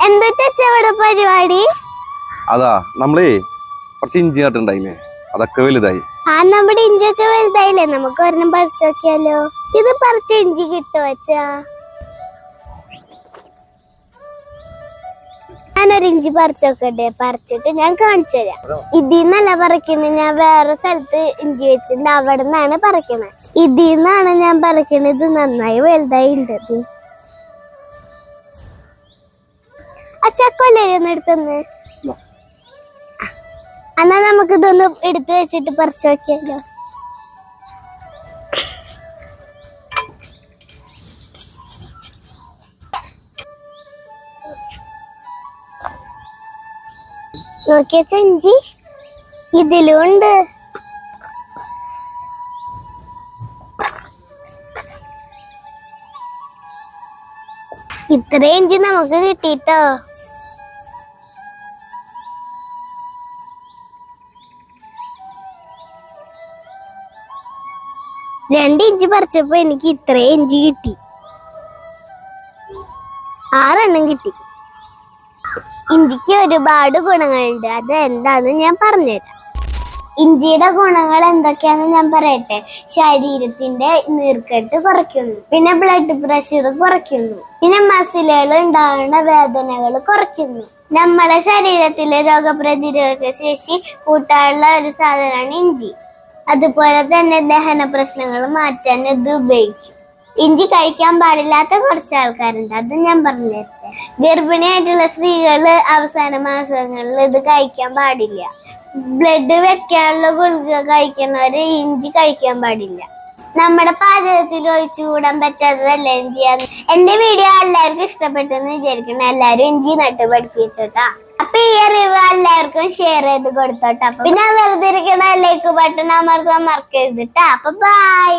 എന്താ ഇവിടെ പരിപാടി? അതാ നമ്മളേ കുറച്ച് ഇഞ്ചി നട്ടുണ്ടായില്ലേ, അതൊക്കെ വലുതായി. നമ്മുടെ ഇഞ്ചിയൊക്കെ വലുതായില്ലേ, നമുക്ക് ഒരെണ്ണം പറിച്ചു നോക്കിയാലോ? ഇത് പറിച്ച ഇഞ്ചി കിട്ടുമോ അച്ഛാ? ഞാനൊരു ഇഞ്ചി പറിച്ചോക്കട്ടെ, പറിച്ചിട്ട് ഞാൻ കാണിച്ചു തരാം. ഇതിന്നല്ല പറിക്കണേ, ഞാൻ വേറെ സ്ഥലത്ത് ഇഞ്ചി വെച്ചിട്ടുണ്ട്, അവിടെ നിന്നാണ് പറിക്കണേ. ഇതിന്നാണ് ഞാൻ പറിക്കണത്. ഇത് നന്നായി വലുതായി ഉണ്ട്. അച്ഛാ കൊല്ലൊന്ന് എടുത്തന്ന്, എന്നാ നമുക്ക് ഇതൊന്ന് എടുത്തു വെച്ചിട്ട് പറിച്ചു നോക്കിയാലോ? നോക്കിയ ഇഞ്ചി ഇതിലും ഉണ്ട്. ഇത്ര ഇഞ്ചി നമുക്ക് കിട്ടിട്ടോ. രണ്ട് ഇഞ്ചി പറിച്ചപ്പോ എനിക്ക് ഇത്ര ഇഞ്ചി കിട്ടി. 6 എണ്ണം കിട്ടി. ഇഞ്ചിക്ക് ഒരുപാട് ഗുണങ്ങളുണ്ട്. അത് എന്താന്ന് ഞാൻ പറഞ്ഞുതരാം. ഇഞ്ചിയുടെ ഗുണങ്ങൾ എന്തൊക്കെയാണെന്ന് ഞാൻ പറയട്ടെ. ശരീരത്തിന്റെ നീർക്കെട്ട് കുറയ്ക്കുന്നു, പിന്നെ ബ്ലഡ് പ്രഷർ കുറയ്ക്കുന്നു, പിന്നെ മസിലുകൾ ഉണ്ടാകുന്ന വേദനകൾ കുറയ്ക്കുന്നു. നമ്മളെ ശരീരത്തിലെ രോഗപ്രതിരോധ ശേഷി കൂട്ടാനുള്ള ഒരു സാധനമാണ് ഇഞ്ചി. അതുപോലെ തന്നെ ദഹന പ്രശ്നങ്ങൾ മാറ്റാൻ ഇത് ഉപയോഗിക്കും. ഇഞ്ചി കഴിക്കാൻ പാടില്ലാത്ത കുറച്ച് ആൾക്കാരുണ്ട്, അത് ഞാൻ പറഞ്ഞുതരട്ടെ. ഗർഭിണിയായിട്ടുള്ള സ്ത്രീകള് അവസാന മാസങ്ങളിൽ ഇത് കഴിക്കാൻ പാടില്ല. ബ്ലഡ് വെക്കാനുള്ള ഗുളിക കഴിക്കുന്നവര് ഇഞ്ചി കഴിക്കാൻ പാടില്ല. നമ്മുടെ പാചകത്തിൽ ഒഴിച്ചുകൂടാൻ പറ്റാത്തതല്ല ഇഞ്ചിയാണ്. എന്റെ വീഡിയോ എല്ലാവർക്കും ഇഷ്ടപ്പെട്ടെന്ന് വിചാരിക്കണം. എല്ലാരും ഇഞ്ചി നട്ട് പഠിപ്പിച്ചോട്ടാ. അപ്പൊ ഈ അറിവ് എല്ലാവർക്കും ഷെയർ ചെയ്ത് കൊടുത്തോട്ടാ. പിന്നെ വെറുതെ ഇരിക്കുന്ന ലൈക്ക് ബട്ടൺ അമർത്താൻ മറക്കരുത് ട്ടാ. അപ്പൊ ബൈ.